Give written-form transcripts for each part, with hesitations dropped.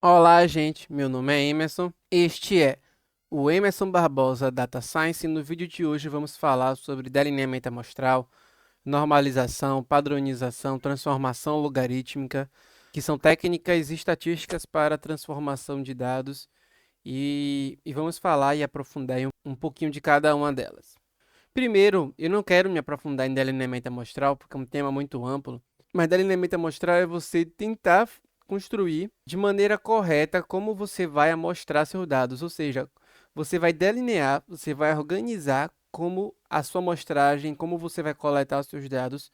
Olá, gente. Meu nome é Emerson. Este é o Emerson Barbosa Data Science. No vídeo de hoje vamos falar sobre delineamento amostral, normalização, padronização, transformação logarítmica, que são técnicas estatísticas para a transformação de dados e vamos falar e aprofundar em um pouquinho de cada uma delas. Primeiro, eu não quero me aprofundar em delineamento amostral porque é um tema muito amplo, mas delineamento amostral é você tentar construir de maneira correta como você vai amostrar seus dados, ou seja, você vai delinear, você vai organizar como a sua amostragem, como você vai coletar os seus dados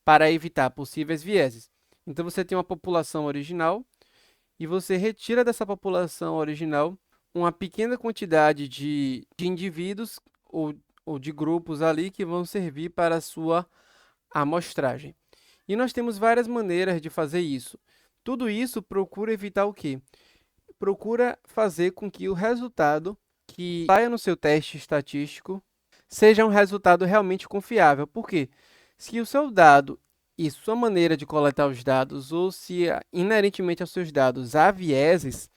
para evitar possíveis vieses. Então você tem uma população original e você retira dessa população original uma pequena quantidade de indivíduos ou, ou de grupos ali que vão servir para a sua amostragem. E nós temos várias maneiras de fazer isso. Tudo isso procura evitar o quê? Procura fazer com que o resultado que saia no seu teste estatístico seja um resultado realmente confiável. Por quê? Se o seu dado e sua maneira de coletar os dados, ou se inerentemente aos seus dados há vieses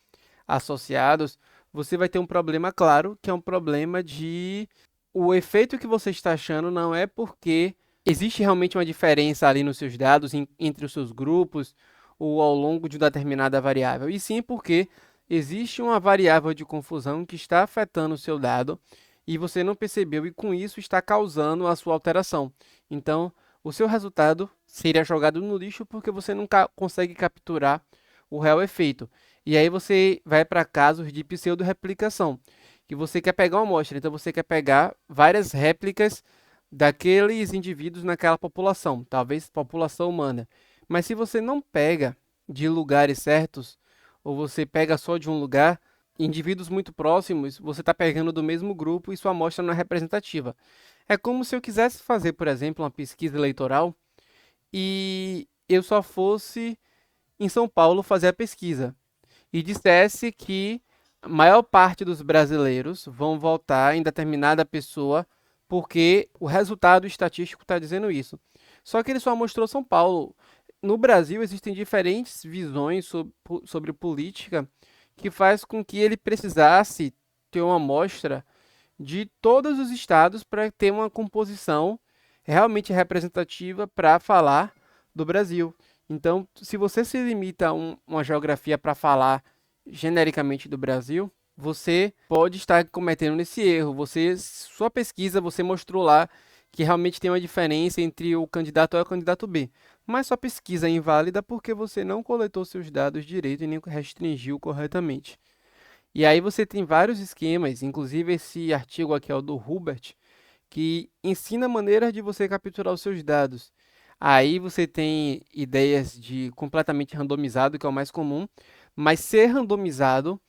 associados, você vai ter um problema claro, que é um problema de o efeito que você está achando não é porque existe realmente uma diferença ali nos seus dados entre os seus grupos ou ao longo de uma determinada variável, e sim porque existe uma variável de confusão que está afetando o seu dado e você não percebeu e com isso está causando a sua alteração. Então, o seu resultado seria jogado no lixo porque você nunca consegue capturar o real efeito. E aí você vai para casos de pseudo-replicação, que você quer pegar uma amostra, então você quer pegar várias réplicas daqueles indivíduos naquela população, talvez população humana. Mas se você não pega de lugares certos, ou você pega só de um lugar, indivíduos muito próximos, você está pegando do mesmo grupo e sua amostra não é representativa. É como se eu quisesse fazer, por exemplo, uma pesquisa eleitoral e eu só fosse em São Paulo fazer a pesquisa e dissesse que a maior parte dos brasileiros vão votar em determinada pessoa porque o resultado estatístico está dizendo isso. Só que ele só mostrou São Paulo. No Brasil existem diferentes visões sobre política que faz com que ele precisasse ter uma amostra de todos os estados para ter uma composição realmente representativa para falar do Brasil. Então, se você se limita a uma geografia para falar genericamente do Brasil, você pode estar cometendo esse erro. Sua pesquisa, você mostrou lá que realmente tem uma diferença entre o candidato A e o candidato B. Mas sua pesquisa é inválida porque você não coletou seus dados direito e nem restringiu corretamente. E aí você tem vários esquemas, inclusive esse artigo aqui é o do Hubert, que ensina maneiras de você capturar os seus dados. Aí você tem ideias de completamente randomizado, que é o mais comum, mas ser randomizado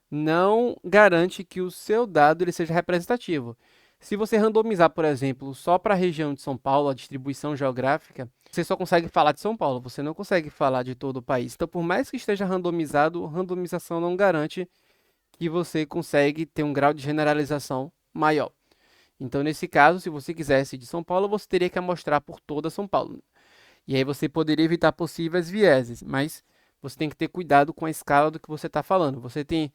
não garante que o seu dado ele seja representativo. Se você randomizar, por exemplo, só para a região de São Paulo, a distribuição geográfica, você só consegue falar de São Paulo, você não consegue falar de todo o país. Então, por mais que esteja randomizado, randomização não garante que você consegue ter um grau de generalização maior. Então, nesse caso, se você quisesse de São Paulo, você teria que amostrar por toda São Paulo. E aí você poderia evitar possíveis vieses, mas você tem que ter cuidado com a escala do que você está falando. Você tem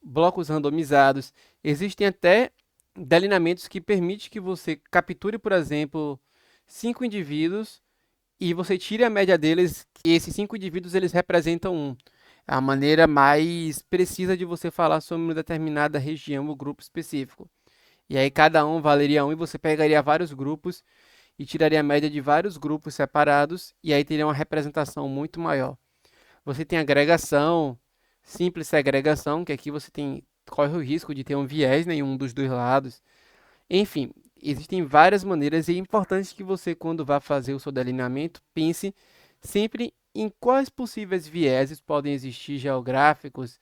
blocos randomizados, existem até delineamentos que permitem que você capture, por exemplo, cinco indivíduos e você tire a média deles, e esses cinco indivíduos eles representam um. É a maneira mais precisa de você falar sobre uma determinada região ou grupo específico. E aí cada um valeria um e você pegaria vários grupos e tiraria a média de vários grupos separados e aí teria uma representação muito maior. Você tem agregação, simples segregação, que aqui você tem corre o risco de ter um viés em um dos dois lados. Enfim, existem várias maneiras e é importante que você, quando vá fazer o seu delineamento, pense sempre em quais possíveis vieses podem existir geográficos,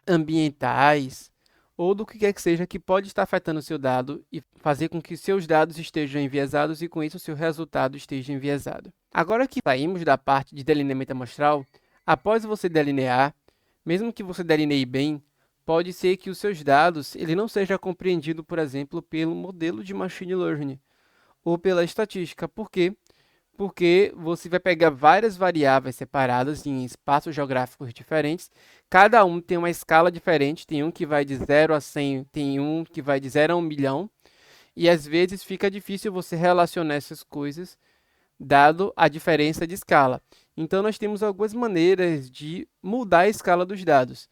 ambientais ou do que quer que seja que pode estar afetando o seu dado e fazer com que seus dados estejam enviesados e com isso o seu resultado esteja enviesado. Agora que saímos da parte de delineamento amostral, após você delinear, mesmo que você delineie bem, pode ser que os seus dados ele não seja compreendido, por exemplo, pelo modelo de machine learning ou pela estatística. Por quê? Porque você vai pegar várias variáveis separadas em espaços geográficos diferentes. Cada um tem uma escala diferente, tem um que vai de 0 a 100, tem um que vai de 0 a 1 milhão, e às vezes fica difícil você relacionar essas coisas, dado a diferença de escala. Então, nós temos algumas maneiras de mudar a escala dos dados.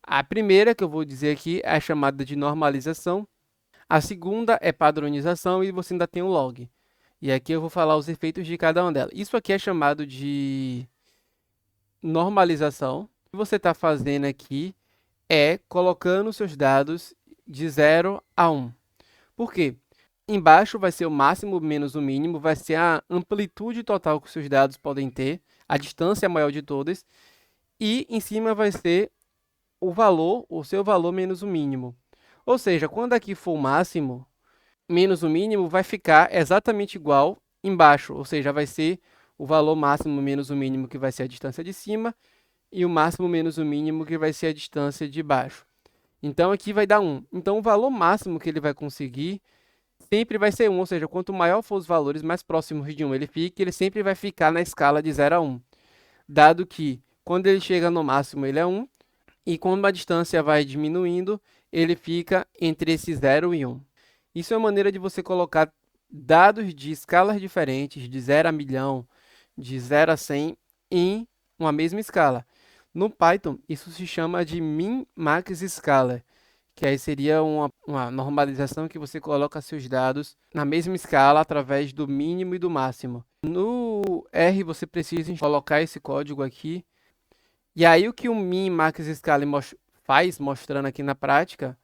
A primeira que eu vou dizer aqui é a chamada de normalização, a segunda é padronização e você ainda tem o log. E aqui eu vou falar os efeitos de cada uma delas. Isso aqui é chamado de normalização. O que você está fazendo aqui é colocando seus dados de 0 a 1. Por quê? Embaixo vai ser o máximo menos o mínimo, vai ser a amplitude total que os seus dados podem ter, a distância maior de todas, e em cima vai ser o valor, o seu valor menos o mínimo. Ou seja, quando aqui for o máximo, menos o mínimo vai ficar exatamente igual embaixo, ou seja, vai ser o valor máximo menos o mínimo, que vai ser a distância de cima, e o máximo menos o mínimo, que vai ser a distância de baixo. Então, aqui vai dar 1. Então, o valor máximo que ele vai conseguir sempre vai ser 1, ou seja, quanto maior for os valores, mais próximos de 1 ele fica, ele sempre vai ficar na escala de 0 a 1. Dado que, quando ele chega no máximo, ele é 1, e quando a distância vai diminuindo, ele fica entre esse 0 e 1. Isso é uma maneira de você colocar dados de escalas diferentes, de 0 a milhão, de 0 a 100, em uma mesma escala. No Python, isso se chama de min-max scalar, que aí seria uma normalização que você coloca seus dados na mesma escala através do mínimo e do máximo. No R, você precisa colocar esse código aqui. E aí, o que o min-max scalar faz, mostrando aqui na prática,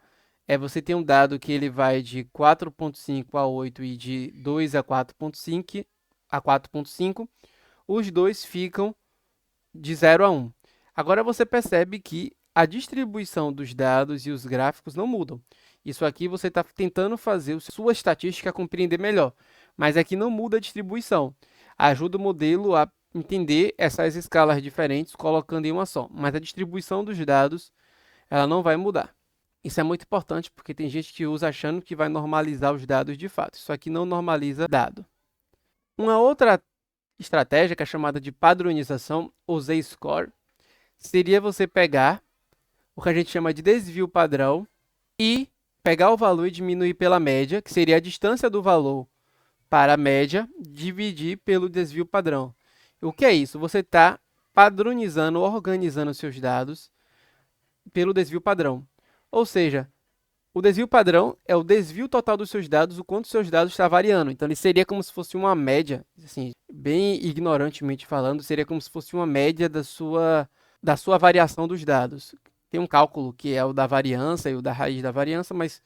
é você ter um dado que ele vai de 4.5 a 8 e de 2 a 4.5, os dois ficam de 0 a 1. Agora você percebe que a distribuição dos dados e os gráficos não mudam. Isso aqui você está tentando fazer a sua estatística compreender melhor, mas aqui não muda a distribuição. Ajuda o modelo a entender essas escalas diferentes colocando em uma só, mas a distribuição dos dados ela não vai mudar. Isso é muito importante porque tem gente que usa achando que vai normalizar os dados de fato. Isso aqui não normaliza dado. Uma outra estratégia que é chamada de padronização, ou z-score, seria você pegar o que a gente chama de desvio padrão e pegar o valor e diminuir pela média, que seria a distância do valor para a média, dividir pelo desvio padrão. O que é isso? Você está padronizando, organizando seus dados pelo desvio padrão. Ou seja, o desvio padrão é o desvio total dos seus dados, o quanto seus dados está variando. Então, ele seria como se fosse uma média, assim, bem ignorantemente falando, seria como se fosse uma média da sua variação dos dados. Tem um cálculo que é o da variância e o da raiz da variância, mas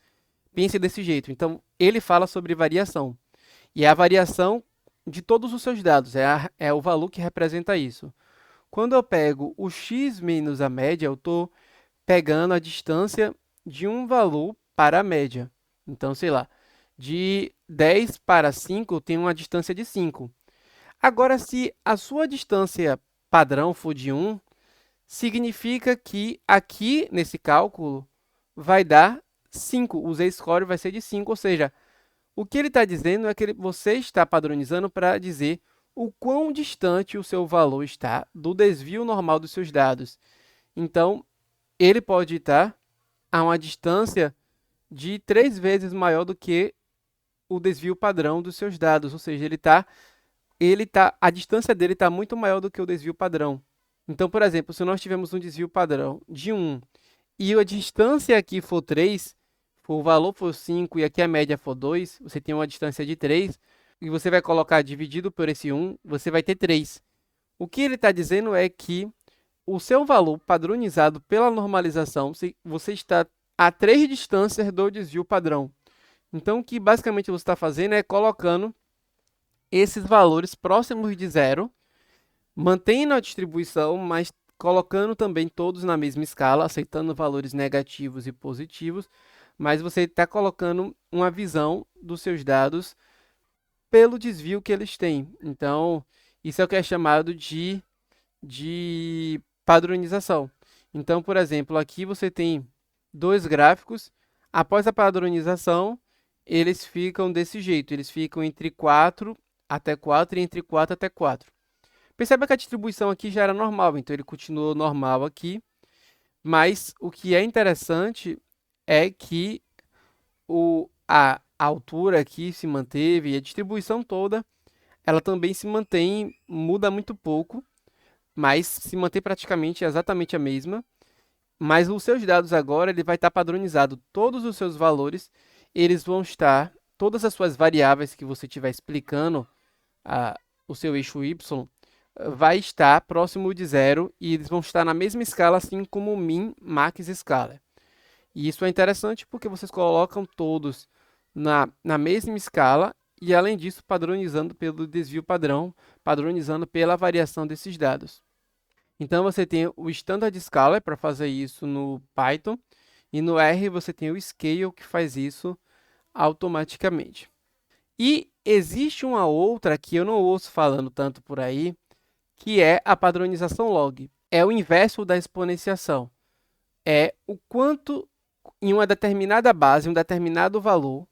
pense desse jeito. Então, ele fala sobre variação. E é a variação de todos os seus dados, é o valor que representa isso. Quando eu pego o x menos a média, eu estou pegando a distância de um valor para a média. Então, sei lá, de 10 para 5, eu tenho uma distância de 5. Agora, se a sua distância padrão for de 1, significa que aqui, nesse cálculo, vai dar 5. O z-score vai ser de 5, ou seja, o que ele está dizendo é que você está padronizando para dizer o quão distante o seu valor está do desvio normal dos seus dados. Então, ele pode estar a uma distância de 3 vezes maior do que o desvio padrão dos seus dados, ou seja, a distância dele está muito maior do que o desvio padrão. Então, por exemplo, se nós tivermos um desvio padrão de 1 e a distância aqui for 3, o valor for 5 e aqui a média for 2, você tem uma distância de 3, e você vai colocar dividido por esse 1, você vai ter 3. O que ele está dizendo é que o seu valor padronizado pela normalização, você está a 3 distâncias do desvio padrão. Então, o que basicamente você está fazendo é colocando esses valores próximos de zero, mantendo a distribuição, mas colocando também todos na mesma escala, aceitando valores negativos e positivos, mas você está colocando uma visão dos seus dados pelo desvio que eles têm. Então, isso é o que é chamado de padronização. Então, por exemplo, aqui você tem dois gráficos. Após a padronização, eles ficam desse jeito. Eles ficam entre 4 até 4 e entre 4 até 4. Perceba que a distribuição aqui já era normal, então ele continuou normal aqui. Mas o que é interessante é que a altura aqui se manteve e a distribuição toda, ela também se mantém, muda muito pouco, mas se mantém praticamente exatamente a mesma. Mas os seus dados agora, ele vai estar padronizado. Todos os seus valores, eles vão estar, todas as suas variáveis que você estiver explicando, a, o seu eixo Y, vai estar próximo de zero e eles vão estar na mesma escala, assim como o min, max escala. E isso é interessante porque vocês colocam todos na mesma escala e, além disso, padronizando pelo desvio padrão, padronizando pela variação desses dados. Então, você tem o Standard Scalar para fazer isso no Python e no R você tem o Scale que faz isso automaticamente. E existe uma outra que eu não ouço falando tanto por aí, que é a padronização log. É o inverso da exponenciação. É o quanto em uma determinada base, um determinado valor,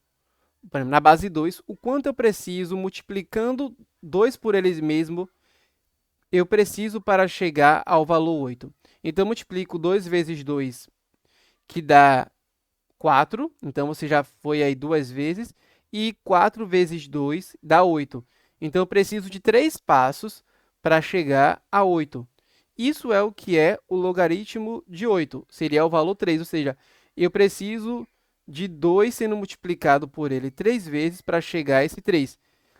por exemplo, na base 2, o quanto eu preciso, multiplicando 2 por eles mesmo, eu preciso para chegar ao valor 8. Então, eu multiplico 2 vezes 2, que dá 4. Então, você já foi aí duas vezes. E 4 vezes 2 dá 8. Então, eu preciso de 3 passos para chegar a 8. Isso é o que é o logaritmo de 8. Seria o valor 3, ou seja, eu preciso de 2 sendo multiplicado por ele 3 vezes para chegar a esse 3.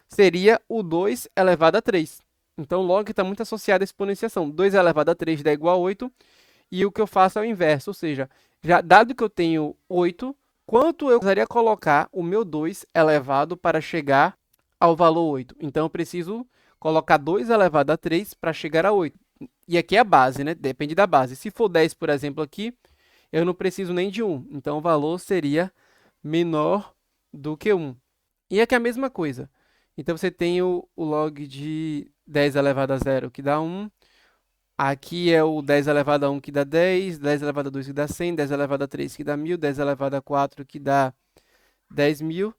Seria o 2 elevado a 3. Então, log está muito associado à exponenciação. 2 elevado a 3 dá igual a 8. E o que eu faço é o inverso, ou seja, já dado que eu tenho 8, quanto eu precisaria colocar o meu 2 elevado para chegar ao valor 8? Então, eu preciso colocar 2 elevado a 3 para chegar a 8. E aqui é a base, né? Depende da base. Se for 10, por exemplo, aqui, eu não preciso nem de 1. Então, o valor seria menor do que 1. E aqui é a mesma coisa. Então, você tem o log de 10 elevado a 0, que dá 1. Aqui é o 10 elevado a 1 que dá 10, 10 elevado a 2 que dá 100, 10 elevado a 3 que dá 1000, 10 elevado a 4 que dá 10.000.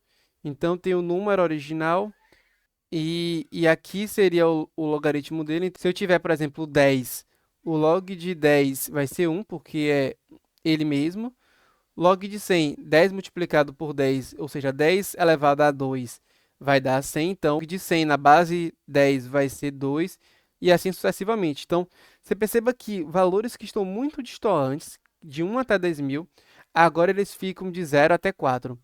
Então tem o número original e aqui seria o logaritmo dele. Se eu tiver, por exemplo, 10, o log de 10 vai ser 1, porque é ele mesmo. Log de 100, 10 multiplicado por 10, ou seja, 10 elevado a 2 vai dar 100. Então, log de 100 na base 10 vai ser 2 e assim sucessivamente. Então, você perceba que valores que estão muito distantes, de 1 até 10.000, agora eles ficam de 0 até 4.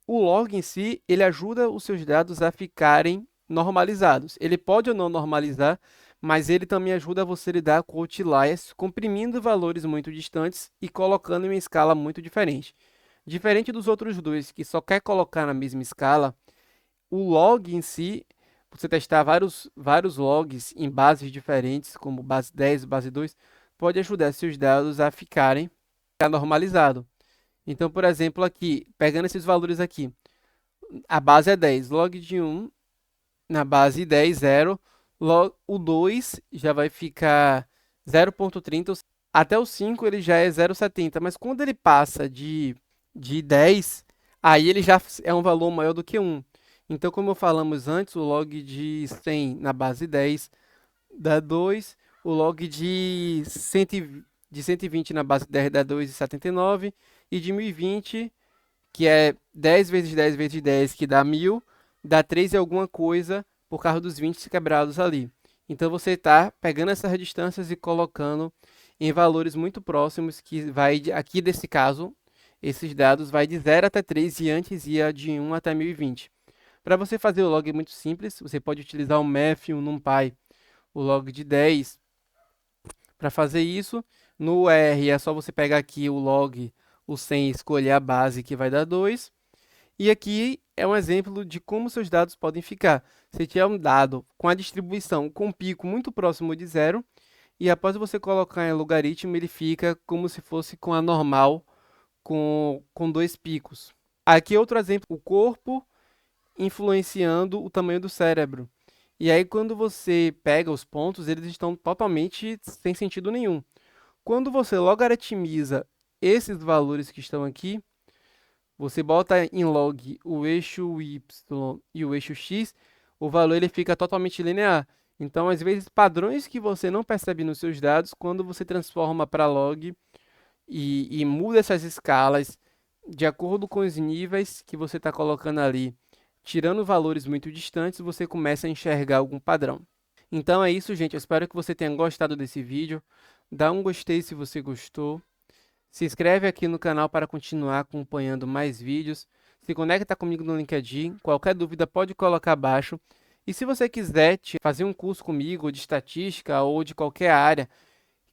O log em si, ele ajuda os seus dados a ficarem normalizados. Ele pode ou não normalizar, mas ele também ajuda você a lidar com outliers, comprimindo valores muito distantes e colocando em uma escala muito diferente. Diferente dos outros dois, que só quer colocar na mesma escala, o log em si, você testar vários logs em bases diferentes, como base 10, base 2, pode ajudar seus dados a ficarem normalizados. Então, por exemplo, aqui, pegando esses valores aqui, a base é 10, log de 1 na base 10, 0, log, o 2 já vai ficar 0,30, até o 5 ele já é 0,70, mas quando ele passa de 10, aí ele já é um valor maior do que 1. Então, como falamos antes, o log de 100 na base 10 dá 2, o log de 120 na base 10 dá 2,79 e de 1020, que é 10 vezes 10 vezes 10, que dá 1000, dá 3 e alguma coisa por causa dos 20 quebrados ali. Então você está pegando essas distâncias e colocando em valores muito próximos, que vai, aqui desse caso, esses dados vai de 0 até 3 e antes ia de 1 até 1020. Para você fazer o log é muito simples, você pode utilizar o math, o numpy, o log de 10 para fazer isso. No R é só você pegar aqui o log, o 100, escolher a base que vai dar 2. E aqui é um exemplo de como seus dados podem ficar. Se tiver um dado com a distribuição com um pico muito próximo de zero, e após você colocar em logaritmo, ele fica como se fosse com a normal, com dois picos. Aqui outro exemplo, o corpo influenciando o tamanho do cérebro. E aí, quando você pega os pontos, eles estão totalmente sem sentido nenhum. Quando você logaritmiza esses valores que estão aqui, você bota em log o eixo y e o eixo x, o valor ele fica totalmente linear. Então, às vezes, padrões que você não percebe nos seus dados, quando você transforma para log, e muda essas escalas de acordo com os níveis que você está colocando ali, tirando valores muito distantes, você começa a enxergar algum padrão. Então é isso, gente. Eu espero que você tenha gostado desse vídeo. Dá um gostei se você gostou. Se inscreve aqui no canal para continuar acompanhando mais vídeos. Se conecta comigo no LinkedIn. Qualquer dúvida pode colocar abaixo. E se você quiser fazer um curso comigo de estatística ou de qualquer área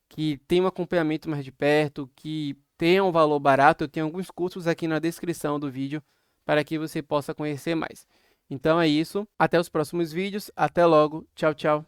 que tenha um acompanhamento mais de perto, que tenha um valor barato, eu tenho alguns cursos aqui na descrição do vídeo para que você possa conhecer mais. Então é isso. Até os próximos vídeos. Até logo. Tchau, tchau.